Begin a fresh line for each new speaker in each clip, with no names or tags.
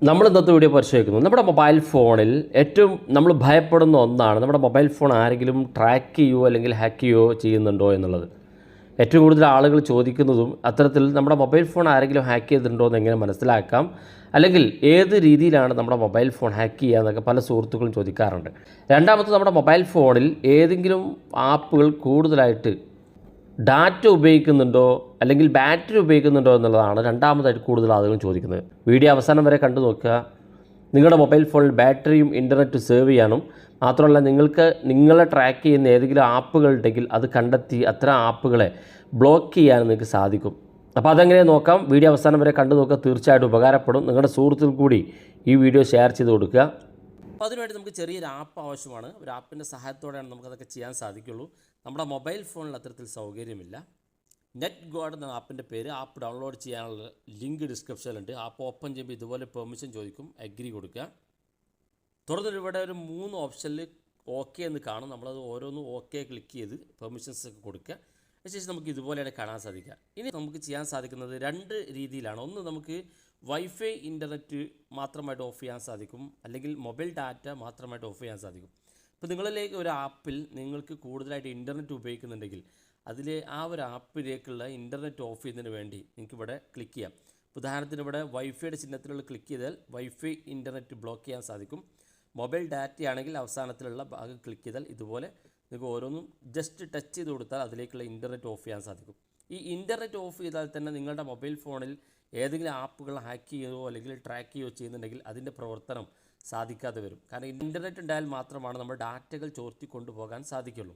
നമ്മൾ ഇന്നത്തെ വീഡിയോ പരിശോധിക്കുന്നു. നമ്മുടെ മൊബൈൽ ഫോണിൽ ഏറ്റവും നമ്മൾ ഭയപ്പെടുന്ന ഒന്നാണ് നമ്മുടെ മൊബൈൽ ഫോൺ ആരെങ്കിലും ട്രാക്ക് ചെയ്യുകയോ അല്ലെങ്കിൽ ഹാക്ക് ചെയ്യുകയോ ചെയ്യുന്നുണ്ടോ എന്നുള്ളത്. ഏറ്റവും കൂടുതൽ ആളുകൾ ചോദിക്കുന്നതും അത്തരത്തിൽ നമ്മുടെ മൊബൈൽ ഫോൺ ആരെങ്കിലും ഹാക്ക് ചെയ്തിട്ടുണ്ടോ എന്ന് എങ്ങനെ മനസ്സിലാക്കാം, അല്ലെങ്കിൽ ഏത് രീതിയിലാണ് നമ്മുടെ മൊബൈൽ ഫോൺ ഹാക്ക് ചെയ്യുക എന്നൊക്കെ പല സുഹൃത്തുക്കളും ചോദിക്കാറുണ്ട്. രണ്ടാമത്, നമ്മുടെ മൊബൈൽ ഫോണിൽ ഏതെങ്കിലും ആപ്പുകൾ കൂടുതലായിട്ട് ഡാറ്റ ഉപയോഗിക്കുന്നുണ്ടോ അല്ലെങ്കിൽ ബാറ്ററി ഉപയോഗിക്കുന്നുണ്ടോ എന്നുള്ളതാണ് രണ്ടാമതായിട്ട് കൂടുതൽ ആളുകളും ചോദിക്കുന്നത്. വീഡിയോ അവസാനം വരെ കണ്ടു നോക്കുക. നിങ്ങളുടെ മൊബൈൽ ഫോണിൽ ബാറ്ററിയും ഇൻ്റർനെറ്റും സേവ് ചെയ്യാനും മാത്രമല്ല, നിങ്ങളെ ട്രാക്ക് ചെയ്യുന്ന ഏതെങ്കിലും ആപ്പുകൾ ഉണ്ടെങ്കിൽ അത് കണ്ടെത്തി അത്തരം ആപ്പുകളെ ബ്ലോക്ക് ചെയ്യാനും നിങ്ങൾക്ക് സാധിക്കും. അപ്പോൾ അതെങ്ങനെ നോക്കാം. വീഡിയോ അവസാനം വരെ കണ്ടു നോക്കുക, തീർച്ചയായിട്ടും ഉപകാരപ്പെടും. നിങ്ങളുടെ സുഹൃത്തുക്കൾ കൂടി ഈ വീഡിയോ ഷെയർ ചെയ്ത് കൊടുക്കുക. അപ്പോൾ അതിനുവേണ്ടി നമുക്ക് ചെറിയൊരു ആപ്പ് ആവശ്യമാണ്. ഒരു ആപ്പിൻ്റെ സഹായത്തോടെയാണ് നമുക്കതൊക്കെ ചെയ്യാൻ സാധിക്കുള്ളൂ. നമ്മുടെ മൊബൈൽ ഫോണിൽ അത്തരത്തിൽ സൗകര്യമില്ല. നെറ്റ് ഗാർഡ് എന്ന ആപ്പിൻ്റെ പേര്. ആപ്പ് ഡൗൺലോഡ് ചെയ്യാനുള്ള ലിങ്ക് ഡിസ്ക്രിപ്ഷനിലുണ്ട്. ആപ്പ് ഓപ്പൺ ചെയ്യുമ്പോൾ ഇതുപോലെ പെർമിഷൻ ചോദിക്കും, അഗ്രി കൊടുക്കുക. തുടർന്ന് ഇവിടെ ഒരു 3 ഓപ്ഷനിൽ ഓക്കെ എന്ന് കാണും. നമ്മളത് ഓരോന്നും ഓക്കെ ക്ലിക്ക് ചെയ്ത് പെർമിഷൻസ് ഒക്കെ കൊടുക്കുക. അതിനുശേഷം നമുക്ക് ഇതുപോലെയാണ് കാണാൻ സാധിക്കുക. ഇനി നമുക്ക് ചെയ്യാൻ സാധിക്കുന്നത് 2 രീതിയിലാണ്. ഒന്ന്, നമുക്ക് വൈഫൈ ഇൻ്റർനെറ്റ് മാത്രമായിട്ട് ഓഫ് ചെയ്യാൻ സാധിക്കും, അല്ലെങ്കിൽ മൊബൈൽ ഡാറ്റ മാത്രമായിട്ട് ഓഫ് ചെയ്യാൻ സാധിക്കും. ഇപ്പോൾ നിങ്ങളിലേക്ക് ഒരു ആപ്പിൽ നിങ്ങൾക്ക് കൂടുതലായിട്ട് ഇൻ്റർനെറ്റ് ഉപയോഗിക്കുന്നുണ്ടെങ്കിൽ അതിലെ ആ ഒരു ആപ്പിലേക്കുള്ള ഇൻ്റർനെറ്റ് ഓഫ് ചെയ്യുന്നതിന് വേണ്ടി നിങ്ങൾക്ക് ഇവിടെ ക്ലിക്ക് ചെയ്യാം. ഉദാഹരണത്തിന് ഇവിടെ വൈഫൈയുടെ ചിഹ്നത്തിലുള്ള ക്ലിക്ക് ചെയ്താൽ വൈഫൈ ഇൻ്റർനെറ്റ് ബ്ലോക്ക് ചെയ്യാൻ സാധിക്കും. മൊബൈൽ ഡാറ്റയാണെങ്കിൽ അവസാനത്തിലുള്ള ഭാഗം ക്ലിക്ക് ചെയ്താൽ ഇതുപോലെ നിങ്ങൾക്ക് ഓരോന്നും ജസ്റ്റ് ടച്ച് ചെയ്ത് കൊടുത്താൽ അതിലേക്കുള്ള ഇൻ്റർനെറ്റ് ഓഫ് ചെയ്യാൻ സാധിക്കും. ഈ ഇൻ്റർനെറ്റ് ഓഫ് ചെയ്താൽ തന്നെ നിങ്ങളുടെ മൊബൈൽ ഫോണിൽ ഏതെങ്കിലും ആപ്പുകൾ ഹാക്ക് ചെയ്യുകയോ അല്ലെങ്കിൽ ട്രാക്ക് ചെയ്യുകയോ ചെയ്യുന്നുണ്ടെങ്കിൽ അതിൻ്റെ പ്രവർത്തനം സാധിക്കാതെ വരും. കാരണം ഇൻ്റർനെറ്റ് ഉണ്ടായാൽ മാത്രമാണ് നമ്മൾ ഡാറ്റകൾ ചോർത്തി കൊണ്ടുപോകാൻ സാധിക്കുള്ളൂ.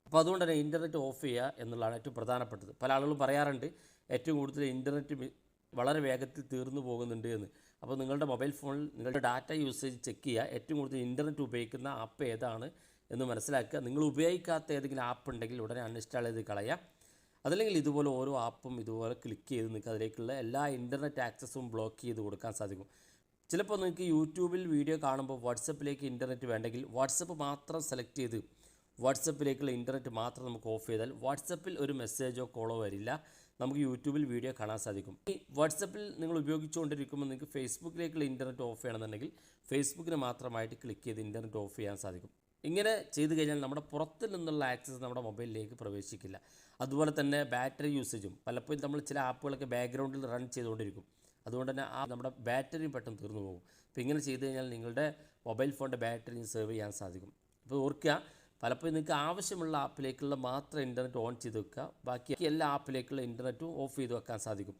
അപ്പോൾ അതുകൊണ്ട് തന്നെ ഇൻ്റർനെറ്റ് ഓഫ് ചെയ്യുക എന്നുള്ളതാണ് ഏറ്റവും പ്രധാനപ്പെട്ടത്. പല ആളുകളും പറയാറുണ്ട് ഏറ്റവും കൂടുതൽ ഇൻ്റർനെറ്റ് വളരെ വേഗത്തിൽ തീർന്നു പോകുന്നുണ്ട് എന്ന്. അപ്പോൾ നിങ്ങളുടെ മൊബൈൽ ഫോണിൽ നിങ്ങളുടെ ഡാറ്റ യൂസേജ് ചെക്ക് ചെയ്യുക. ഏറ്റവും കൂടുതൽ ഇൻ്റർനെറ്റ് ഉപയോഗിക്കുന്ന ആപ്പ് ഏതാണ് എന്ന് മനസ്സിലാക്കുക. നിങ്ങൾ ഉപയോഗിക്കാത്ത ഏതെങ്കിലും ആപ്പ് ഉണ്ടെങ്കിൽ ഉടനെ അൺഇൻസ്റ്റാൾ ചെയ്ത് കളയുക. അതല്ലെങ്കിൽ ഇതുപോലെ ഓരോ ആപ്പും ഇതുപോലെ ക്ലിക്ക് ചെയ്ത് നിങ്ങൾക്ക് അതിലേക്കുള്ള എല്ലാ ഇൻ്റർനെറ്റ് ആക്സസും ബ്ലോക്ക് ചെയ്ത് കൊടുക്കാൻ സാധിക്കും. ചിലപ്പോൾ നിങ്ങൾക്ക് യൂട്യൂബിൽ വീഡിയോ കാണുമ്പോൾ വാട്സപ്പിലേക്ക് ഇൻ്റർനെറ്റ് വേണ്ടെങ്കിൽ വാട്സപ്പ് മാത്രം സെലക്ട് ചെയ്ത് വാട്സപ്പിലേക്കുള്ള ഇൻ്റർനെറ്റ് മാത്രം നമുക്ക് ഓഫ് ചെയ്താൽ വാട്സപ്പിൽ ഒരു മെസ്സേജോ കോളോ വരില്ല, നമുക്ക് യൂട്യൂബിൽ വീഡിയോ കാണാൻ സാധിക്കും. ഈ വാട്സപ്പിൽ നിങ്ങൾ ഉപയോഗിച്ചുകൊണ്ടിരിക്കുമ്പോൾ നിങ്ങൾക്ക് ഫേസ്ബുക്കിലേക്കുള്ള ഇൻ്റർനെറ്റ് ഓഫ് ചെയ്യണമെന്നുണ്ടെങ്കിൽ ഫേസ്ബുക്കിന് മാത്രമായിട്ട് ക്ലിക്ക് ചെയ്ത് ഇൻ്റർനെറ്റ് ഓഫ് ചെയ്യാൻ സാധിക്കും. ഇങ്ങനെ ചെയ്തു കഴിഞ്ഞാൽ നമ്മുടെ പുറത്തു നിന്നുള്ള ആക്സസ് നമ്മുടെ മൊബൈലിലേക്ക് പ്രവേശിക്കില്ല. അതുപോലെ തന്നെ ബാറ്ററി യൂസേജും പലപ്പോഴും നമ്മൾ ചില ആപ്പുകളൊക്കെ ബാക്ക്ഗ്രൗണ്ടിൽ റൺ ചെയ്തുകൊണ്ടിരിക്കും. അതുകൊണ്ട് തന്നെ നമ്മുടെ ബാറ്ററിയും പെട്ടെന്ന് തീർന്നു പോകും. അപ്പോൾ ഇങ്ങനെ ചെയ്തു കഴിഞ്ഞാൽ നിങ്ങളുടെ മൊബൈൽ ഫോണിൻ്റെ ബാറ്ററിയും സേവ് ചെയ്യാൻ സാധിക്കും. അപ്പോൾ ഓർക്കുക, പലപ്പോഴും നിങ്ങൾക്ക് ആവശ്യമുള്ള ആപ്പിലേക്കുള്ള മാത്രം ഇൻ്റർനെറ്റ് ഓൺ ചെയ്ത് വെക്കുക, ബാക്കി എല്ലാ ആപ്പിലേക്കുള്ള ഇൻ്റർനെറ്റും ഓഫ് ചെയ്ത് വെക്കാൻ സാധിക്കും.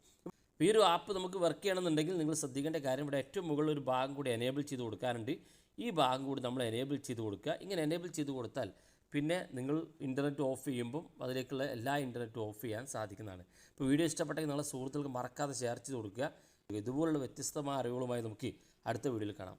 ഈ ഒരു ആപ്പ് നമുക്ക് വർക്ക് ചെയ്യണമെന്നുണ്ടെങ്കിൽ നിങ്ങൾ ശ്രദ്ധിക്കേണ്ട കാര്യം, ഇവിടെ ഏറ്റവും മുകളിൽ ഒരു ഭാഗം കൂടി എനേബിൾ ചെയ്ത് കൊടുക്കാനുണ്ട്. ഈ ഭാഗം കൂടി നമ്മൾ എനേബിൾ ചെയ്ത് കൊടുക്കുക. ഇങ്ങനെ എനേബിൾ ചെയ്ത് കൊടുത്താൽ പിന്നെ നിങ്ങൾ ഇൻ്റർനെറ്റ് ഓഫ് ചെയ്യുമ്പം അതിലേക്കുള്ള എല്ലാ ഇൻ്റർനെറ്റും ഓഫ് ചെയ്യാൻ സാധിക്കുന്നതാണ്. ഇപ്പോൾ വീഡിയോ ഇഷ്ടപ്പെട്ടെങ്കിൽ നിങ്ങളുടെ സുഹൃത്തുക്കൾക്ക് മറക്കാതെ ഷെയർ ചെയ്ത് കൊടുക്കുക. ഇതുപോലുള്ള വ്യത്യസ്തമായ അറിവുകളുമായി നമുക്ക് അടുത്ത വീഡിയോയിൽ കാണാം.